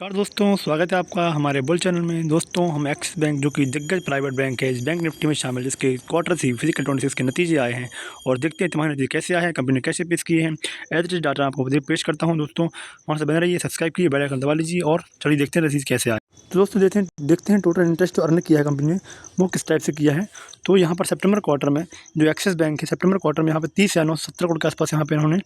नमस्कार दोस्तों, स्वागत है आपका हमारे बुल चैनल में। दोस्तों, हम एक्सिस बैंक जो कि दिग्गज प्राइवेट बैंक है, इस बैंक निफ्टी में शामिल, जिसके क्वार्टर थ्री फिजिकल 26 के नतीजे आए हैं और देखते हैं तुम्हारे नतीजे कैसे आए हैं, कंपनी ने कैसे पेश किए हैं। एज डाटा आपको पेश करता हूं। दोस्तों, वहाँ से बने रहिए, सब्सक्राइब कीजिए, बेल आइकन दबा लीजिए और चलिए देखते हैं नतीजे कैसे आए। तो दोस्तों देखते हैं टोटल इंटरेस्ट जो अर्न किया है कंपनी ने वो किस टाइप से किया है। तो यहाँ पर सितंबर क्वार्टर में जो एक्सिस बैंक है, सितंबर क्वार्टर में यहाँ पर 30,970 करोड़ के आसपास यहाँ पे इन्होंने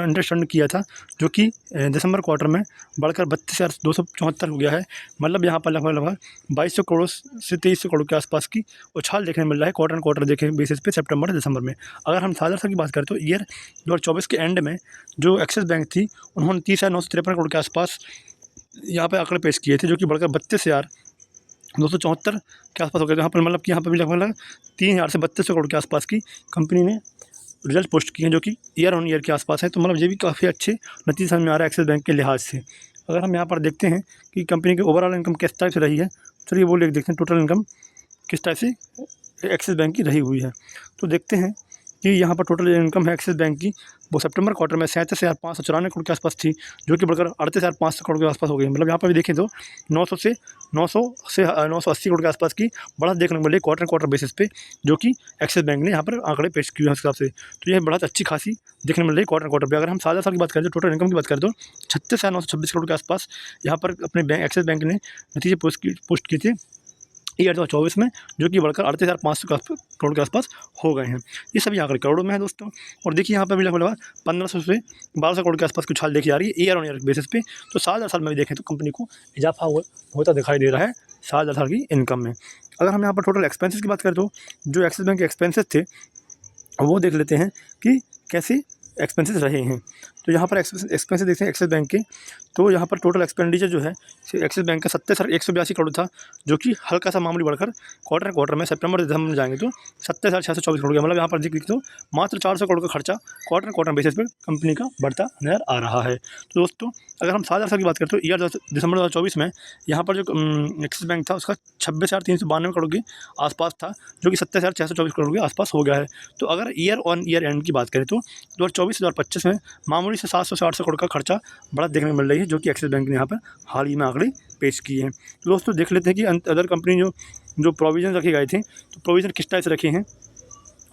इंटरेस्ट अर्न किया था, जो कि दिसंबर क्वार्टर में बढ़कर 32,274 हो गया है। मतलब यहाँ पर लगभग 2200 करोड़ से 2300 करोड़ के आसपास की उछाल देखने मिल रहा है क्वार्टर क्वार्टर देखे बेसिस पे सितंबर दिसंबर में। अगर हम साल की बात करें तो ईयर 2024 के एंड में जो एक्सिस बैंक थी, उन्होंने 30,953 करोड़ के आसपास यहाँ पे आंकड़े पेश किए थे, जो कि बढ़कर 32,274 के आसपास हो गए। यहाँ पर मतलब कि यहाँ पर भी लगभग 3,000 से 3200 करोड़ के आसपास की कंपनी ने रिजल्ट पोस्ट किए हैं, जो कि ईयर ऑन ईयर के आसपास है। तो मतलब ये भी काफ़ी अच्छे नतीजे समझ में आ रहा है एक्सिस बैंक के लिहाज से। अगर हम यहाँ पर देखते हैं कि कंपनी की ओवरऑल इनकम किस टाइप से रही है, चलिए वो देखते हैं टोटल इनकम किस टाइप से एक्सिस बैंक की रही हुई है। तो देखते हैं कि यहाँ पर टोटल इनकम है एक्सिस बैंक की, वो सितंबर क्वार्टर में 37,594 करोड़ के आसपास थी, जो कि बढ़कर 38,500 करोड़ के आसपास हो गई। मतलब यहाँ पर भी देखें तो 900 से 980 करोड़ के आसपास की बढ़त देखने को मिली क्वार्टर क्वार्टर बेसिस पे, जो कि एक्सिस बैंक ने यहाँ पर आंकड़े पेश किए हैं उस हिसाब से। तो यह बढ़त अच्छी खासी देखने मिल रही है क्वार्टर क्वार्टर पे। अगर हम साझा साल की बात करें तो टोटल इनकम की बात करें तो 36,926 करोड़ के आसपास यहाँ पर अपने बैंक एक्सिस बैंक ने नतीजे पोस्ट किए थे ईयर 2024 में, जो कि बढ़कर 38,500 करोड़ के आसपास हो गए हैं। ये सभी आंकड़े करोड़ों में है दोस्तों। और देखिए यहाँ पर भी लगभग 1500 से 1200 करोड़ के आसपास की उछाल देखी जा रही है ईयर ऑन ईयर बेसिस पे। तो साल में भी देखें तो कंपनी को इजाफा होता दिखाई दे रहा है साल की इनकम में। अगर हम यहाँ पर टोटल एक्सपेंसेस की बात करें तो जो एक्सिस बैंक के एक्सपेंसेस थे वो देख लेते हैं कि कैसे एक्सपेंसेस रहे हैं। तो यहाँ पर एक्सपेंसेस देखते हैं एक्सिस बैंक के। तो यहाँ पर टोटल एक्सपेंडिचर जो है एक्सिस बैंक का 70,182 करोड़ था, जो कि हल्का सा मामूली बढ़कर क्वार्टर में सितंबर दिसंबर में जाएंगे तो 70,624 करोड़ का, मतलब यहाँ पर देखिए तो मात्र 400 करोड़ का खर्चा क्वार्टर बेसिस पर कंपनी का बढ़ता नजर आ रहा है। तो दोस्तों, अगर हम साल की बात करें तो ईयर दिसंबर 2024 में यहाँ पर जो एक्सिस बैंक था उसका 26,392 करोड़ के आसपास था, जो कि 70,624 करोड़ के आसपास हो गया है। तो अगर ईयर ऑन ईयर एंड की बात करें तो 2024-2025 में मामूली से 700 से 800 करोड़ का खर्चा बढ़त देखने को मिल रही है, जो कि एक्सिस बैंक ने यहाँ पर हाल ही में आंकड़े पेश किए हैं। तो दोस्तों देख लेते हैं कि अदर कंपनी जो प्रोविजन रखे गए थे, तो प्रोविजन किस टाइप से रखे हैं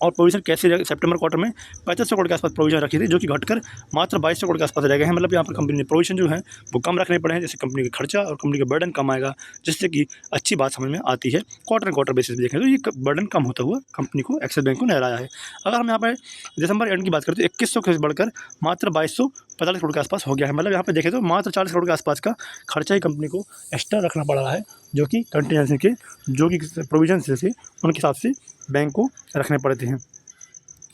और प्रोविजन कैसे सितंबर क्वार्टर में 3500 करोड़ के आसपास प्रोविजन रखी थी, जो कि घटकर मात्र 2200 करोड़ के आसपास रह गए हैं। मतलब यहाँ पर कंपनी ने प्रोविजन जो है वो कम रखने पड़े हैं, जिससे कंपनी का खर्चा और कंपनी का बर्डन कम आएगा, जिससे कि अच्छी बात समझ में आती है। क्वार्टर बेसिस पे देखें तो ये बर्डन कम होता हुआ कंपनी को एक्सिस बैंक को नजर आया है। अगर हम यहाँ पर दिसंबर एंड की बात करें तो 2100 से बढ़कर मात्र 2245 करोड़ के आसपास हो गया है। मतलब यहाँ पर देखें तो मात्र 40 करोड़ के आसपास का खर्चा ही कंपनी को एक्स्ट्रा रखना पड़ रहा है, जो कि कंटिजेंसी के जो कि प्रोविजन से उनके हिसाब से बैंक को रखने पड़ते हैं।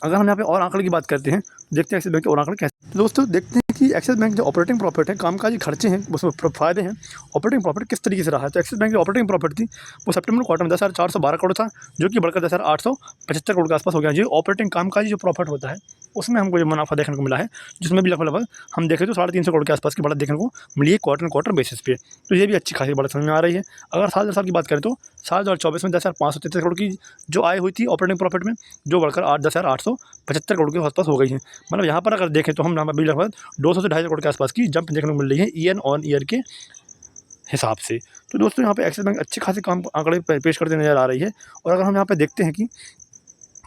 अगर हम यहाँ पे और आंकड़े की बात करते हैं, देखते हैं एक्सिस बैंक के और आंकड़े कैसे। तो दोस्तों देखते हैं कि एक्सिस बैंक जो ऑपरेटिंग प्रॉफिट है, कामकाजी खर्चे हैं, उसमें फायदे हैं, ऑपरेटिंग प्रॉफिट किस तरीके से रहा है। तो एक्सिस बैंक की ऑपरेटिंग प्रॉफिट थी वो सितंबर क्वार्टर में 10,412 करोड़ था, जो कि बढ़कर 10,875 करोड़ के आसपास हो गया। जो ऑपरेटिंग कामकाजी जो प्रॉफिट होता है उसमें हमको जो मुनाफा देखने को मिला है, जिसमें भी लगभग हम देखें तो 350 करोड़ के आसपास की बढ़त देखने को मिली है क्वार्टर बेसिस पे। तो ये भी अच्छी खासी बढ़त समझ में आ रही है। अगर साल की बात करें तो साल 2024 में 10,533 करोड़ की जो आय हुई थी ऑपरेटिंग प्रॉफिट में, जो बढ़कर 10,875 करोड़ के आसपास हो गई है। मतलब यहाँ पर अगर देखें तो हम यहाँ पर भी लगभग 200 से 250 करोड़ के आसपास की जंप देखने को मिल रही है ईयर ऑन ईयर के हिसाब से। तो दोस्तों यहाँ पे एक्सिस बैंक अच्छे खासे काम आंकड़े पेश करते नजर आ रही है। और अगर हम यहाँ पे देखते हैं कि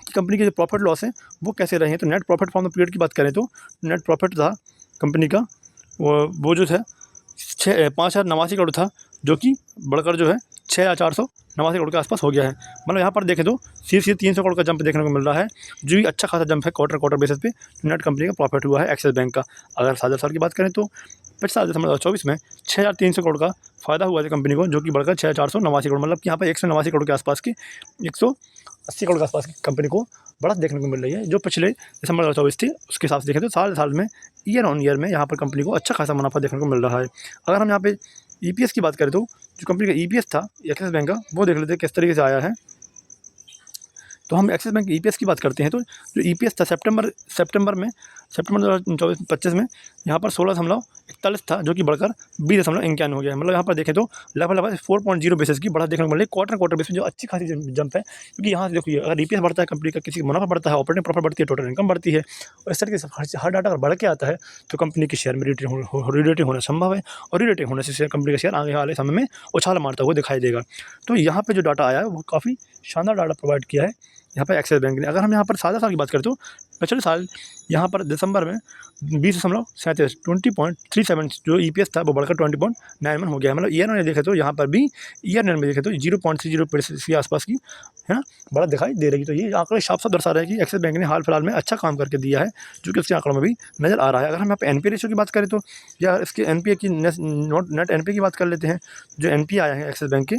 कंपनी के जो प्रॉफिट लॉस है वो कैसे रहे हैं, तो net profit for the period की बात करें तो नेट प्रॉफिट था कंपनी का वो जो था 5,089 करोड़ था, जो कि बढ़कर जो है 6,489 करोड़ के आसपास हो गया है। मतलब यहाँ पर देखें तो सीधे 300 करोड़ का जंप देखने को मिल रहा है, जो भी अच्छा खासा जंप है क्वार्टर बेसिस पे नेट कंपनी का प्रॉफिट हुआ है एक्सिस बैंक का। अगर साल की बात करें तो पिछले साल दिसंबर 2024 में 6,300 करोड़ का फ़ायदा हुआ था कंपनी को, जो कि बढ़कर 6,489 करोड़, मतलब कि यहाँ पर 189 करोड़ के आसपास की 180 करोड़ के आसपास की कंपनी को बढ़त देखने को मिल रही है, जो पिछले दिसंबर 2024 थी उसके हिसाब से देखें तो साल में ईयर ऑन ईयर में यहाँ पर कंपनी को अच्छा खासा मुनाफा देखने को मिल रहा है। अगर हम यहाँ पे ईपीएस की बात करें तो जो कंपनी का ईपीएस था एक्सिस बैंक का, वो देख लेते हैं किस तरीके से आया है। तो हम एक्सिस बैंक ईपीएस की बात करते हैं, तो जो ईपीएस था सितंबर 2024-25 में यहाँ पर 16.41 था, जो कि बढ़कर 20.91 हो गया है। मतलब यहाँ पर देखें तो लगभग 4.0 बेसिस की बढ़त देखने को मिल रही है क्वार्टर बेसिस, जो अच्छी खासी जंप है। क्योंकि यहाँ से देखिए, अगर ईपीएस बढ़ता है कंपनी का, किसी का मुनाफा बढ़ता है, ऑपरेटिंग प्रॉफिट बढ़ती है, टोटल इनकम बढ़ती है, और इस तरीके से हर डाटा अगर बढ़ के आता है तो कंपनी के शेयर में रीरेटिंग होना संभव है, और रीरेटिंग होने से कंपनी का शेयर आगे वाले समय में उछाल मारता हुआ दिखाई देगा। तो यहाँ पे जो डाटा आया है वो काफ़ी शानदार डाटा प्रोवाइड किया है यहाँ पर एक्सिस बैंक ने। अगर हम यहाँ पर सादा साल की बात करें तो पिछले साल यहाँ पर दिसंबर में 20.37 जो ईपीएस था वो बढ़कर 20.91 हो गया है। मतलब ईयर ऑन ईयर देखें तो यहाँ पर भी ईयर में देखें तो 0.30% के आसपास की है ना बढ़त दिखाई दे रही है। तो ये आंकड़े साफ साफ दर्शा रहे हैं कि एक्सिस बैंक ने हाल फिलहाल में अच्छा काम करके दिया है, जो कि उसके आंकड़ों में भी नज़र आ रहा है। अगर हम यहाँ पर एनपीए रेशियो की बात करें तो, या इसके एनपीए की नेट एनपीए की बात कर लेते हैं। जो एनपीए आए हैं एक्सिस बैंक के,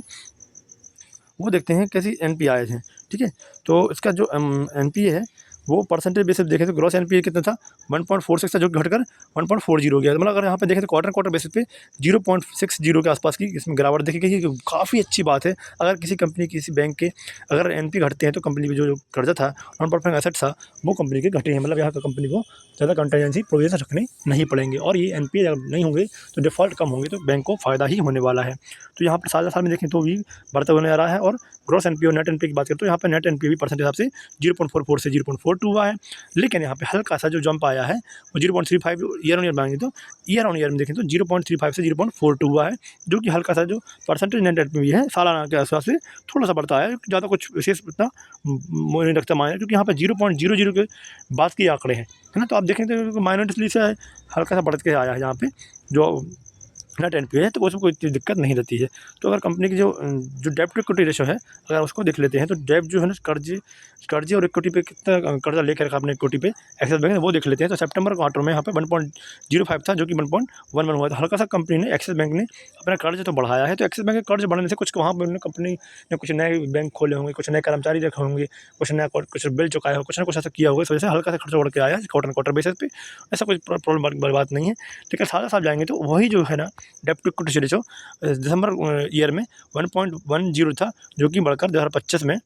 वो देखते हैं कैसी एनपीए आए हैं। ठीक है, तो इसका जो एनपीए है वो परसेंटेज बेसिस देखें तो ग्रॉस एनपीए कितना था, 1.46 था, जो घटकर 1.40 हो गया। मतलब अगर यहाँ पे देखें तो क्वार्टर बेसिस पे 0.60 के आसपास की इसमें गिरावट देखी गई है, काफ़ी अच्छी बात है। अगर किसी कंपनी किसी बैंक के अगर एनपीए घटते हैं तो कंपनी में जो कर्जा था, नॉन परफॉर्मिंग एसेट था, वो कंपनी के घटे हैं। मतलब यहाँ पर कंपनी को ज़्यादा कंटीजेंसी प्रोविजन रखने नहीं पड़ेंगे, और ये एनपीए अगर नहीं होंगे तो डिफ़ॉल्ट कम होंगे, तो बैंक को फ़ायदा ही होने वाला है। तो यहाँ पर साल में देखें तो भी बढ़ता हुआ नजर आ रहा है। और ग्रॉस एनपीए और नेट एनपीए की बात करें तो यहाँ पर नेट एनपीए भी परसेंटेज हिसाब से 0.44 से 0.42 हुआ है। लेकिन यहाँ पे हल्का सा जो जंप आया है वो 0.35 ईयर ऑन ईयर मांगे तो ईयर ऑन ईयर में देखें तो 0.35 से 0.42 हुआ है, जो कि हल्का सा जो परसेंटेज नेट एनपीए है सालाना के हिसाब से थोड़ा सा बढ़ता है, ज़्यादा कुछ विशेष इतना नहीं रखता मायने, क्योंकि यहाँ पे 0.00 के बाद के आंकड़े हैं, है ना। तो आप देखें तो माइनॉरिटी से हल्का सा बढ़ के आया है यहाँ पे जो नेट एनपीए है, तो उसमें कोई दिक्कत नहीं रहती है। तो अगर कंपनी की जो डेब्ट टू इक्विटी रेशो है, अगर उसको देख लेते हैं तो डेब्ट जो है ना कर्जे और इक्विटी पे कितना कर्जा लेकर रखा अपने इक्विटी पे एक्सिस बैंक ने, वो देख लेते हैं। तो सितंबर क्वार्टर में यहाँ पे 1.05 था, जो कि 1.11 हुआ था। हल्का सा कंपनी ने एक्सिस बैंक ने अपना कर्ज तो बढ़ाया है। तो एक्सिस बैंक के कर्ज बढ़ने से कुछ वहाँ पर कंपनी ने कुछ नए बैंक खोले होंगे, कुछ नए कर्मचारी रखे होंगे, कुछ बिल चुकाया हो, कुछ ना कुछ ऐसा किया होगा, इस वजह से हल्का सा खर्चा बढ़ के आया है क्वार्टर बेसिस पे। ऐसा कोई प्रॉब्लम वाली बात नहीं है। लेकिन सादा साफ जाएंगे तो वही जो है ना डेब्ट टू इक्विटी रेशो दिसंबर ईयर में 1.10 था, जो कि बढ़कर 2025 में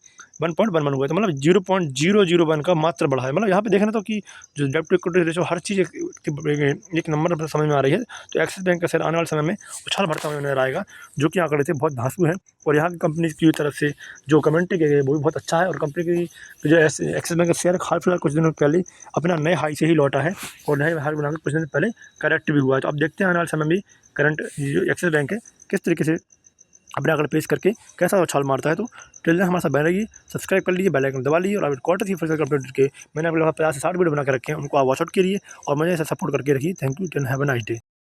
1.11 हुआ। तो मतलब 0.001 का मात्र बढ़ा है। मतलब यहाँ पे देखना तो कि जो डेब्ट टू इक्विटी रेशो हर चीज़ एक नंबर पर समझ में आ रही है। तो एक्सिस बैंक का शेयर आने वाले समय में उछाल बढ़ता हुआ नजर आएगा, जो कि आंकड़े थे बहुत धांसू है। और यहाँ की कंपनी की तरफ से जो कमेंट्री की गई है वो भी बहुत अच्छा है। और कंपनी की जो एक्सिस बैंक का शेयर हाल फिलहाल कुछ दिनों पहले अपना नए हाई से ही लौटा है, और नए हाई बनाकर कुछ दिन पहले करेक्ट भी हुआ है। तो अब देखते हैं आने वाले समय में करंट जो एक्सिस बैंक है किस तरीके से अपने आंकड़े पेश करके कैसा उछाल मारता है। तो टेलीग्राम हमारे साथ बने रहिए, सब्सक्राइब कर लीजिए, बेल आइकन दबा लीजिए, और क्वार्टर की फर्स्ट अपडेट के मैंने अपने 50 से 60 वीडियो बना कर रखे हैं, उनको आप वॉच आउट करिए और मुझे ऐसा सपोर्ट करके रखिए। Thank you, have a nice day.